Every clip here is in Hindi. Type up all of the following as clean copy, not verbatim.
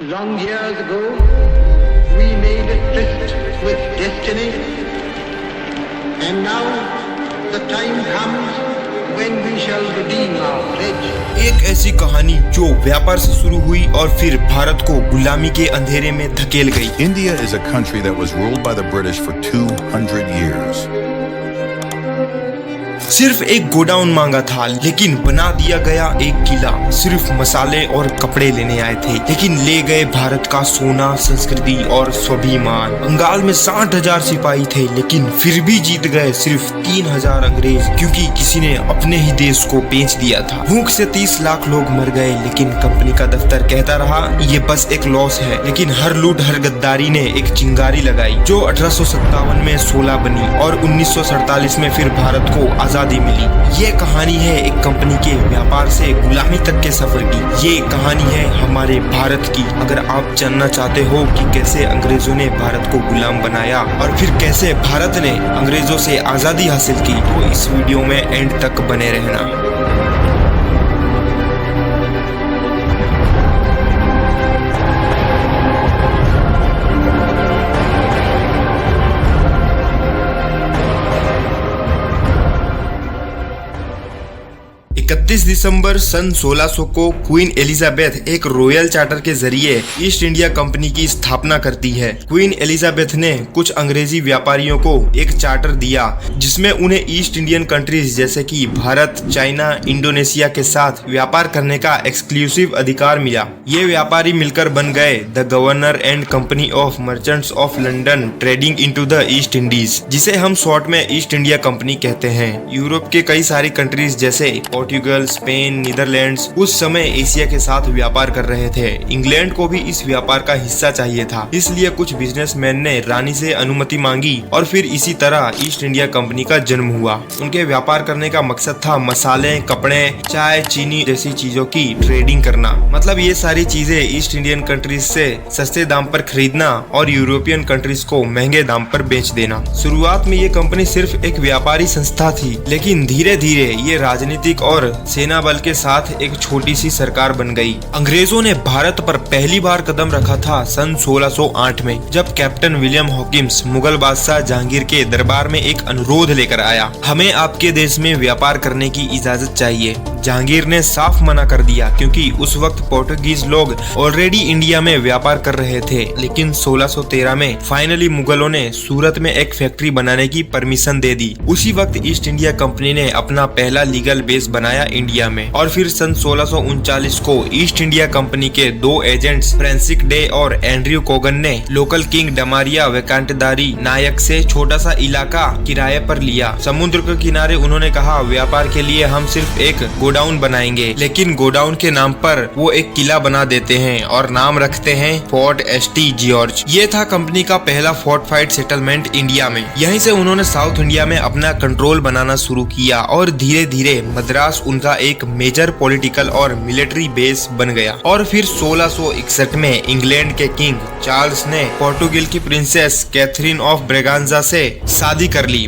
Long years ago, we made a tryst with destiny, and now the time comes when we shall redeem our pledge. एक ऐसी कहानी जो व्यापार से शुरू हुई और फिर भारत को गुलामी के अंधेरे में धकेल गई। India is a country that was ruled by the British for 200 years. सिर्फ एक गोडाउन मांगा था, लेकिन बना दिया गया एक किला। सिर्फ मसाले और कपड़े लेने आए थे, लेकिन ले गए भारत का सोना, संस्कृति और स्वाभिमान। बंगाल में 60,000 सिपाही थे, लेकिन फिर भी जीत गए सिर्फ 3,000 अंग्रेज, क्योंकि किसी ने अपने ही देश को बेच दिया था। भूख से 30 लाख लोग मर गए, लेकिन कंपनी का दफ्तर कहता रहा ये बस एक लॉस है। लेकिन हर लूट, हर गद्दारी ने एक चिंगारी लगाई, जो 1857 में 16 बनी और 1947 में फिर भारत को आजादी मिली। ये कहानी है एक कंपनी के व्यापार से गुलामी तक के सफर की। ये कहानी है हमारे भारत की। अगर आप जानना चाहते हो कि कैसे अंग्रेजों ने भारत को गुलाम बनाया और फिर कैसे भारत ने अंग्रेजों से आजादी हासिल की, तो इस वीडियो में एंड तक बने रहना। 31 दिसंबर सन 1600 को क्वीन एलिजाबेथ एक रॉयल चार्टर के जरिए ईस्ट इंडिया कंपनी की स्थापना करती है। क्वीन एलिजाबेथ ने कुछ अंग्रेजी व्यापारियों को एक चार्टर दिया, जिसमें उन्हें ईस्ट इंडियन कंट्रीज जैसे कि भारत, चाइना, इंडोनेशिया के साथ व्यापार करने का एक्सक्लूसिव अधिकार मिला। ये व्यापारी मिलकर बन गए the governor and company of merchants of London trading into the east Indies, जिसे हम शॉर्ट में ईस्ट इंडिया कंपनी कहते हैं। यूरोप के कई सारी कंट्रीज जैसे पोर्टुगल, स्पेन, नीदरलैंड्स उस समय एशिया के साथ व्यापार कर रहे थे। इंग्लैंड को भी इस व्यापार का हिस्सा चाहिए था, इसलिए कुछ बिजनेसमैन ने रानी से अनुमति मांगी और फिर इसी तरह ईस्ट इंडिया कंपनी का जन्म हुआ। उनके व्यापार करने का मकसद था मसाले, कपड़े, चाय, चीनी जैसी चीजों की ट्रेडिंग करना। मतलब ये सारी चीजें ईस्ट इंडियन कंट्रीज से सस्ते दाम पर खरीदना और यूरोपियन कंट्रीज को महंगे दाम पर बेच देना। शुरुआत में ये कंपनी सिर्फ एक व्यापारी संस्था थी, लेकिन धीरे धीरे ये राजनीतिक और सेना बल के साथ एक छोटी सी सरकार बन गई। अंग्रेजों ने भारत पर पहली बार कदम रखा था सन 1608 में, जब कैप्टन विलियम हॉकिंस मुगल बादशाह जहांगीर के दरबार में एक अनुरोध लेकर आया, हमें आपके देश में व्यापार करने की इजाजत चाहिए। जहांगीर ने साफ मना कर दिया, क्योंकि उस वक्त पोर्टुगीज लोग ऑलरेडी इंडिया में व्यापार कर रहे थे। लेकिन 1613 में फाइनली मुगलों ने सूरत में एक फैक्ट्री बनाने की परमिशन दे दी। उसी वक्त ईस्ट इंडिया कंपनी ने अपना पहला लीगल बेस बनाया इंडिया में। और फिर सन 1639 को ईस्ट इंडिया कंपनी के दो एजेंट्स फ्रांसिस डे और एंड्रयू कोगन ने लोकल किंग डमारिया वेकांटदारी नायक से छोटा सा इलाका किराए पर लिया। समुद्र के किनारे उन्होंने कहा, व्यापार के लिए हम सिर्फ एक गोडाउन बनाएंगे, लेकिन गोडाउन के नाम पर वो एक किला बना देते हैं और नाम रखते हैं फोर्ट एसटी जॉर्ज। ये था कंपनी का पहला फोर्टिफाइड सेटलमेंट इंडिया में। यहीं से उन्होंने साउथ इंडिया में अपना कंट्रोल बनाना शुरू किया और धीरे धीरे मद्रास उनका एक मेजर पॉलिटिकल और मिलिट्री बेस बन गया। और फिर 1661 में इंग्लैंड के किंग चार्ल्स ने पोर्टुगल की प्रिंसेस कैथरीन ऑफ ब्रेगांजा से शादी कर ली।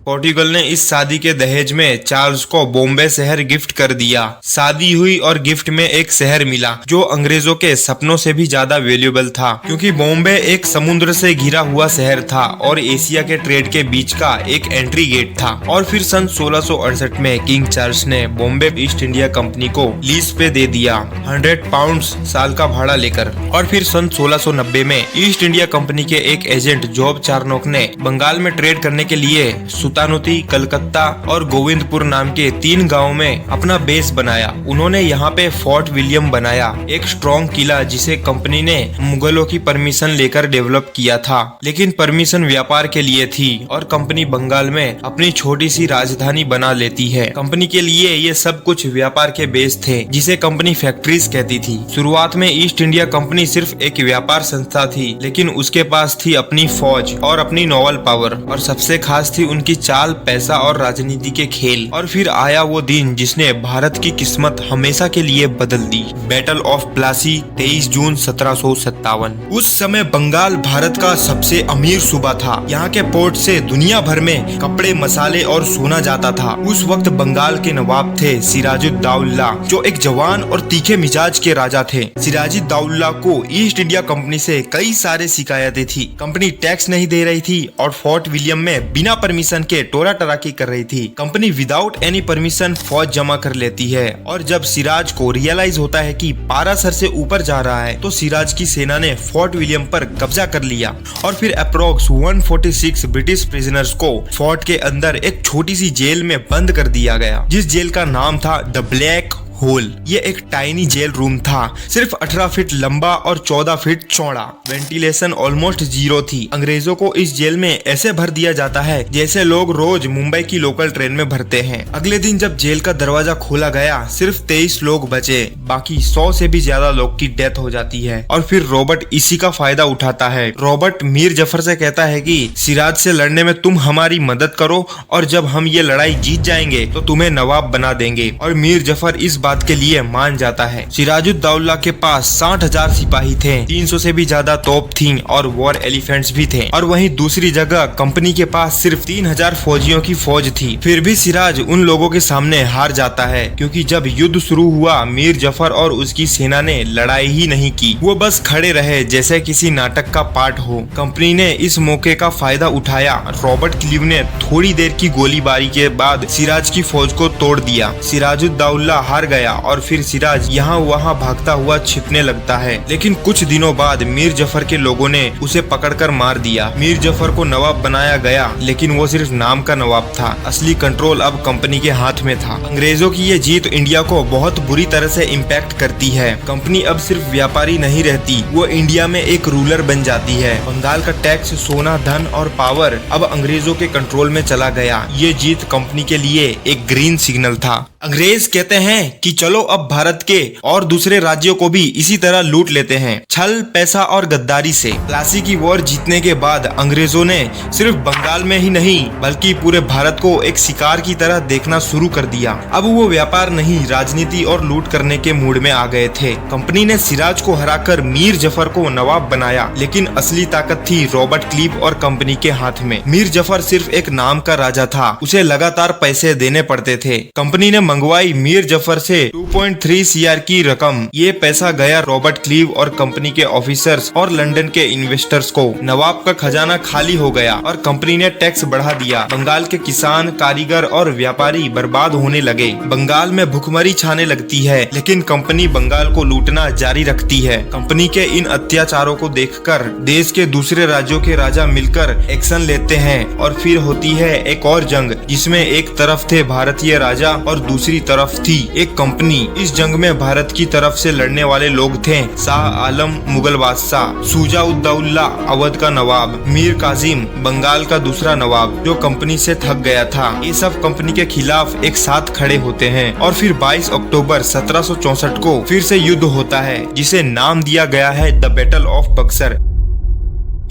पोर्टुगल ने इस शादी के दहेज में चार्ल्स को बॉम्बे शहर गिफ्ट कर दिया। शादी हुई और गिफ्ट में एक शहर मिला, जो अंग्रेजों के सपनों से भी ज्यादा वैल्यूएबल था, क्योंकि बॉम्बे एक समुद्र से घिरा हुआ शहर था और एशिया के ट्रेड के बीच का एक एंट्री गेट था। और फिर सन 1668 में किंग चार्ल्स ने बॉम्बे ईस्ट इंडिया कंपनी को लीज पे दे दिया, 100 पाउंड साल का भाड़ा लेकर। और फिर सन 1690 में ईस्ट इंडिया कंपनी के एक एजेंट जॉब चार्नोक ने बंगाल में ट्रेड करने के लिए सुल्तानुती, कलकत्ता और गोविंदपुर नाम के 3 गांवों में अपना बेस बनाया। उन्होंने यहाँ पे फोर्ट विलियम बनाया, एक स्ट्रॉन्ग किला जिसे कंपनी ने मुगलों की परमिशन लेकर डेवलप किया था। लेकिन परमिशन व्यापार के लिए थी और कंपनी बंगाल में अपनी छोटी सी राजधानी बना लेती है। कंपनी के लिए ये सब कुछ व्यापार के बेस थे, जिसे कंपनी फैक्ट्रीज कहती थी। शुरुआत में ईस्ट इंडिया कंपनी सिर्फ एक व्यापार संस्था थी, लेकिन उसके पास थी अपनी फौज और अपनी नॉवल पावर, और सबसे खास थी उनकी चाल, पैसा और राजनीति के खेल। और फिर आया वो दिन जिसने भारत की किस्मत हमेशा के लिए बदल दी। बैटल ऑफ प्लासी, 23 जून 1757। उस समय बंगाल भारत का सबसे अमीर सूबा था। यहाँ के पोर्ट से दुनिया भर में कपड़े, मसाले और सोना जाता था। उस वक्त बंगाल के नवाब थे सिराजुद्दौला, जो एक जवान और तीखे मिजाज के राजा थे। सिराजुद्दौला को ईस्ट इंडिया कंपनी से कई सारे शिकायतें थी। कंपनी टैक्स नहीं दे रही थी और फोर्ट विलियम में बिना परमिशन के टोरा टराकी कर रही थी। कंपनी विदाउट एनी परमिशन फौज जमा कर लेती है और जब सिराज को रियलाइज होता है कि पारा सर से ऊपर जा रहा है तो सिराज की सेना ने फोर्ट विलियम पर कब्जा कर लिया और फिर अप्रोक्स 146 ब्रिटिश प्रिजनर्स को फोर्ट के अंदर एक छोटी सी जेल में बंद कर दिया गया, जिस जेल का नाम था द ब्लैक होल। ये एक टाइनी जेल रूम था, सिर्फ 18 फीट लंबा और 14 फीट चौड़ा। वेंटिलेशन ऑलमोस्ट जीरो थी। अंग्रेजों को इस जेल में ऐसे भर दिया जाता है जैसे लोग रोज मुंबई की लोकल ट्रेन में भरते हैं। अगले दिन जब जेल का दरवाजा खोला गया, सिर्फ 23 लोग बचे, बाकी 100 से भी ज्यादा लोग की डेथ हो जाती है। और फिर रॉबर्ट इसी का फायदा उठाता है। रॉबर्ट मीर जफर से कहता है कि सिराज से लड़ने में तुम हमारी मदद करो और जब हम ये लड़ाई जीत जाएंगे तो तुम्हें नवाब बना देंगे। और मीर जफर इस बात के लिए मान जाता है। सिराजुद्दौला के पास 60,000 सिपाही थे, 300 से भी ज्यादा तोप थी और वॉर एलिफेंट्स भी थे। और वहीं दूसरी जगह कंपनी के पास सिर्फ 3,000 फौजियों की फौज थी। फिर भी सिराज उन लोगों के सामने हार जाता है, क्योंकि जब युद्ध शुरू हुआ मीर जफर और उसकी सेना ने लड़ाई ही नहीं की। वो बस खड़े रहे जैसे किसी नाटक का पार्ट हो। कंपनी ने इस मौके का फायदा उठाया। रॉबर्ट क्लीव ने थोड़ी देर की गोलीबारी के बाद सिराज की फौज को तोड़ दिया। सिराजुद्दौला हार गया और फिर सिराज यहाँ वहाँ भागता हुआ छिपने लगता है। लेकिन कुछ दिनों बाद मीर जफर के लोगों ने उसे पकड़कर मार दिया। मीर जफर को नवाब बनाया गया, लेकिन वो सिर्फ नाम का नवाब था। असली कंट्रोल अब कंपनी के हाथ में था। अंग्रेजों की ये जीत इंडिया को बहुत बुरी तरह से इम्पैक्ट करती है। कंपनी अब सिर्फ व्यापारी नहीं रहती, वो इंडिया में एक रूलर बन जाती है। बंगाल का टैक्स, सोना, धन और पावर अब अंग्रेजों के कंट्रोल में चला गया। ये जीत कंपनी के लिए एक ग्रीन सिग्नल था। अंग्रेज कहते हैं कि चलो अब भारत के और दूसरे राज्यों को भी इसी तरह लूट लेते हैं, छल, पैसा और गद्दारी से। प्लासी की वॉर जीतने के बाद अंग्रेजों ने सिर्फ बंगाल में ही नहीं बल्कि पूरे भारत को एक शिकार की तरह देखना शुरू कर दिया। अब वो व्यापार नहीं, राजनीति और लूट करने के मूड में आ गए थे। कंपनी ने सिराज को हराकर मीर जफर को नवाब बनाया, लेकिन असली ताकत थी रॉबर्ट क्लीव और कंपनी के हाथ में। मीर जफर सिर्फ एक नाम का राजा था, उसे लगातार पैसे देने पड़ते थे। कंपनी ने मंगवाई मीर जफर से 2.3 CR की रकम। ये पैसा गया रॉबर्ट क्लीव और कंपनी के ऑफिसर्स और लंदन के इन्वेस्टर्स को। नवाब का खजाना खाली हो गया और कंपनी ने टैक्स बढ़ा दिया। बंगाल के किसान, कारीगर और व्यापारी बर्बाद होने लगे। बंगाल में भुखमरी छाने लगती है, लेकिन कंपनी बंगाल को लूटना जारी रखती है। कंपनी के इन अत्याचारों को देखकर देश के दूसरे राज्यों के राजा मिलकर एक्शन लेते हैं और फिर होती है एक और जंग, जिसमें एक तरफ थे भारतीय राजा और दूसरी तरफ थी एक कंपनी। इस जंग में भारत की तरफ से लड़ने वाले लोग थे शाह आलम मुगल बादशाह, शुजा-उद-दौला अवध का नवाब, मीर कासिम बंगाल का दूसरा नवाब जो कंपनी से थक गया था। ये सब कंपनी के खिलाफ एक साथ खड़े होते हैं और फिर 22 अक्टूबर 1764 को फिर से युद्ध होता है, जिसे नाम दिया गया है द बैटल ऑफ बक्सर।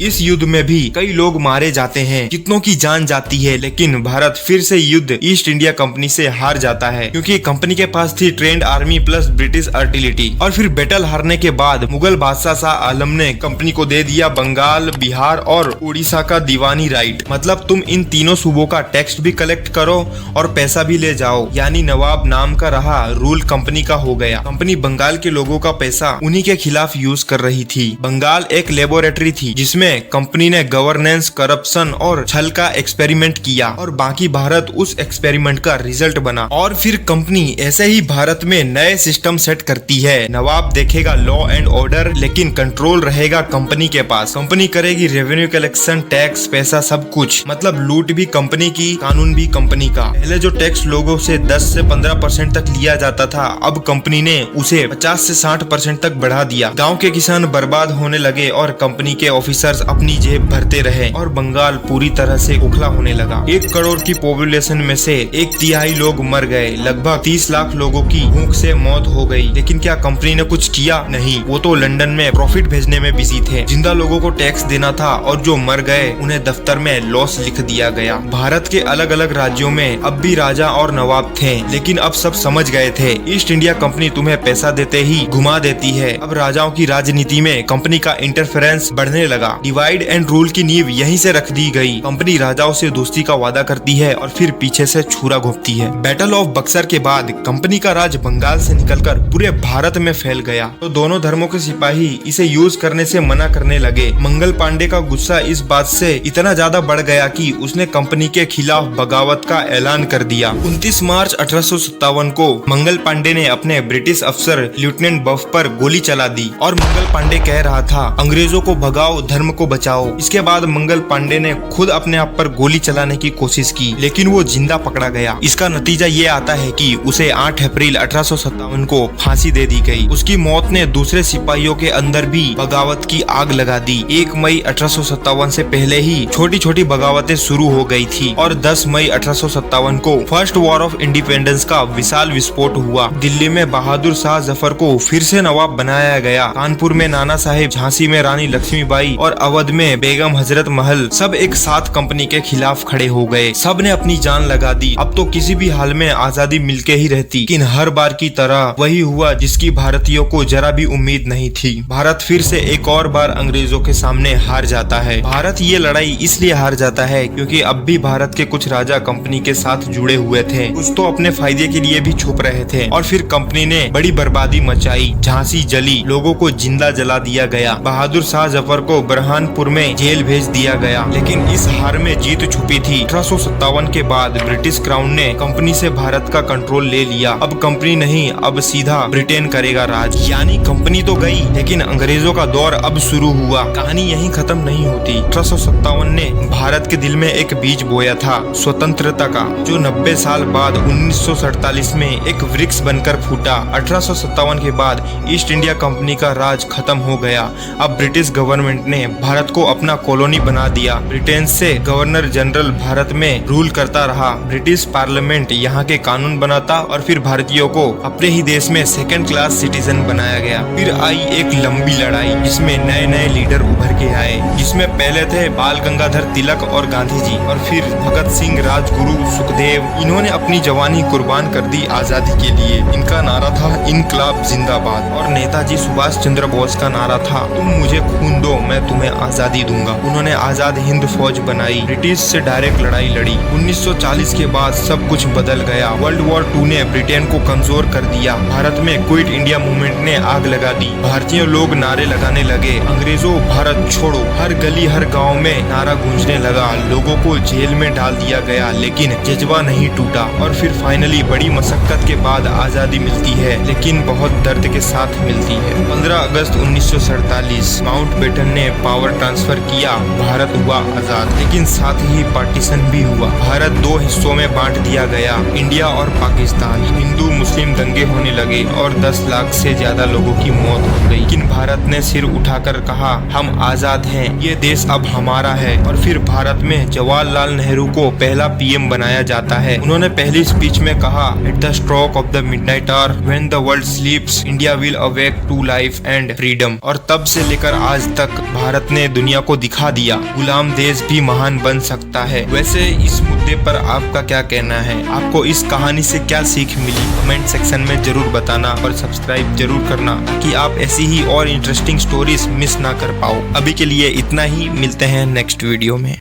इस युद्ध में भी कई लोग मारे जाते हैं, कितनों की जान जाती है, लेकिन भारत फिर से युद्ध ईस्ट इंडिया कंपनी से हार जाता है, क्योंकि कंपनी के पास थी trend army plus British artillery. और फिर बैटल हारने के बाद मुगल बादशाह शाह आलम ने कंपनी को दे दिया बंगाल, बिहार और उड़ीसा का दीवानी राइट। मतलब तुम इन तीनों सूबों का टैक्स भी कलेक्ट करो और पैसा भी ले जाओ। यानी नवाब नाम का रहा, रूल कंपनी का हो गया। कंपनी बंगाल के लोगों का पैसा उन्हीं के खिलाफ यूज कर रही थी। बंगाल एक लेबोरेटरी थी जिसमें कंपनी ने गवर्नेंस, करप्शन और छल का एक्सपेरिमेंट किया और बाकी भारत उस एक्सपेरिमेंट का रिजल्ट बना। और फिर कंपनी ऐसे ही भारत में नए सिस्टम सेट करती है। नवाब देखेगा लॉ एंड ऑर्डर, लेकिन कंट्रोल रहेगा कंपनी के पास। कंपनी करेगी रेवेन्यू कलेक्शन, टैक्स, पैसा, सब कुछ। मतलब लूट भी कंपनी की, कानून भी कंपनी का। पहले जो टैक्स लोगों से 10 से 15% तक लिया जाता था, अब कंपनी ने उसे 50 से 60% तक बढ़ा दिया। गाँव के किसान बर्बाद होने लगे और कंपनी के ऑफिसर्स डॉक्टर्स अपनी जेब भरते रहे और बंगाल पूरी तरह से खोखला होने लगा। 1 करोड़ की पॉपुलेशन में से 1/3 लोग मर गए। लगभग 30 लाख लोगों की भूख से मौत हो गई। लेकिन क्या कंपनी ने कुछ किया? नहीं, वो तो लंदन में प्रॉफिट भेजने में बिजी थे। जिंदा लोगों को टैक्स देना था और जो मर गए उन्हें दफ्तर में लॉस लिख दिया गया। भारत के अलग अलग राज्यों में अब भी राजा और नवाब थे, लेकिन अब सब समझ गए थे ईस्ट इंडिया कंपनी तुम्हें पैसा देते ही घुमा देती है। अब राजाओं की राजनीति में कंपनी का इंटरफेरेंस बढ़ने लगा। डिवाइड एंड रूल की नींव यहीं से रख दी गई। कंपनी राजाओं से दोस्ती का वादा करती है और फिर पीछे से छुरा घोंपती है। बैटल ऑफ बक्सर के बाद कंपनी का राज बंगाल से निकलकर पूरे भारत में फैल गया, तो दोनों धर्मों के सिपाही इसे यूज करने से मना करने लगे। मंगल पांडे का गुस्सा इस बात से इतना ज्यादा बढ़ गया कि उसने कंपनी के खिलाफ बगावत का ऐलान कर दिया। 29 मार्च 1857 को मंगल पांडे ने अपने ब्रिटिश अफसर लेफ्टिनेंट बफ पर गोली चला दी और मंगल पांडे कह रहा था, अंग्रेजों को भगाओ, धर्म को बचाओ। इसके बाद मंगल पांडे ने खुद अपने आप पर गोली चलाने की कोशिश की, लेकिन वो जिंदा पकड़ा गया। इसका नतीजा ये आता है कि उसे 8 अप्रैल 1857 को फांसी दे दी गई। उसकी मौत ने दूसरे सिपाहियों के अंदर भी बगावत की आग लगा दी। 1 मई 1857 से पहले ही छोटी छोटी बगावतें शुरू हो गई थी और 10 मई 1857 को फर्स्ट वॉर ऑफ इंडिपेंडेंस का विशाल विस्फोट हुआ। दिल्ली में बहादुर शाह जफर को फिर से नवाब बनाया गया। कानपुर में नाना साहेब, झांसी में रानी लक्ष्मीबाई और अवध में बेगम हजरत महल सब एक साथ कंपनी के खिलाफ खड़े हो गए। सब ने अपनी जान लगा दी। अब तो किसी भी हाल में आजादी मिलके ही रहती, लेकिन हर बार की तरह वही हुआ जिसकी भारतीयों को जरा भी उम्मीद नहीं थी। भारत फिर से एक और बार अंग्रेजों के सामने हार जाता है। भारत ये लड़ाई इसलिए हार जाता है क्योंकि अब भी भारत के कुछ राजा कंपनी के साथ जुड़े हुए थे। कुछ तो अपने फायदे के लिए भी छुप रहे थे और फिर कंपनी ने बड़ी बर्बादी मचाई। झांसी जली, लोगों को जिंदा जला दिया गया। बहादुर शाह जफर को बुरहानपुर में जेल भेज दिया गया। लेकिन इस हार में जीत छुपी थी। 1857 के बाद ब्रिटिश क्राउन ने कंपनी से भारत का कंट्रोल ले लिया। अब कंपनी नहीं, अब सीधा ब्रिटेन करेगा राज। यानी कंपनी तो गई, लेकिन अंग्रेजों का दौर अब शुरू हुआ। कहानी यहीं खत्म नहीं होती। 1857 ने भारत के दिल में एक बीज बोया था स्वतंत्रता का, जो 90 साल बाद 1947 में एक वृक्ष बनकर फूटा। 1857 के बाद ईस्ट इंडिया कंपनी का राज खत्म हो गया। अब ब्रिटिश गवर्नमेंट ने भारत को अपना कॉलोनी बना दिया। ब्रिटेन से गवर्नर जनरल भारत में रूल करता रहा। ब्रिटिश पार्लियामेंट यहाँ के कानून बनाता और फिर भारतीयों को अपने ही देश में सेकंड क्लास सिटीजन बनाया गया। फिर आई एक लंबी लड़ाई जिसमें नए नए लीडर उभर के आए, जिसमें पहले थे बाल गंगाधर तिलक और गांधी जी, और फिर भगत सिंह, राजगुरु, सुखदेव। इन्होंने अपनी जवानी कुर्बान कर दी आजादी के लिए। इनका नारा था इनकलाब जिंदाबाद। और नेताजी सुभाष चंद्र बोस का नारा था, तुम मुझे खून दो, मैं तुम्हें आजादी दूंगा। उन्होंने आजाद हिंद फौज बनाई, ब्रिटिश से डायरेक्ट लड़ाई लड़ी। 1940 के बाद सब कुछ बदल गया। वर्ल्ड वॉर 2 ने ब्रिटेन को कमजोर कर दिया। भारत में क्विट इंडिया मूवमेंट ने आग लगा दी। भारतीय लोग नारे लगाने लगे, अंग्रेजों भारत छोड़ो। हर गली हर गांव में नारा गूंजने लगा। लोगों को जेल में डाल दिया गया, लेकिन जज्बा नहीं टूटा। और फिर फाइनली बड़ी मशक्कत के बाद आजादी मिलती है, लेकिन बहुत दर्द के साथ मिलती है। 15 अगस्त 1947 माउंटबेटन ने पावर ट्रांसफर किया। भारत हुआ आजाद, लेकिन साथ ही पार्टीशन भी हुआ। भारत 2 हिस्सों में बांट दिया गया, इंडिया और पाकिस्तान। हिंदू मुस्लिम दंगे होने लगे और 10 लाख से ज्यादा लोगों की मौत हो गई। लेकिन भारत ने सिर उठाकर कहा, हम आजाद हैं, ये देश अब हमारा है। और फिर भारत में जवाहरलाल नेहरू को पहला पीएम बनाया जाता है। उन्होंने पहली स्पीच में कहा, at the stroke of the midnight hour when the world sleeps India will awake to life and freedom. और तब से लेकर आज तक भारत ने दुनिया को दिखा दिया, गुलाम देश भी महान बन सकता है। वैसे इस मुद्दे पर आपका क्या कहना है? आपको इस कहानी से क्या सीख मिली? कमेंट सेक्शन में जरूर बताना और सब्सक्राइब जरूर करना, ताकि आप ऐसी ही और इंटरेस्टिंग स्टोरीज मिस ना कर पाओ। अभी के लिए इतना ही, मिलते हैं नेक्स्ट वीडियो में।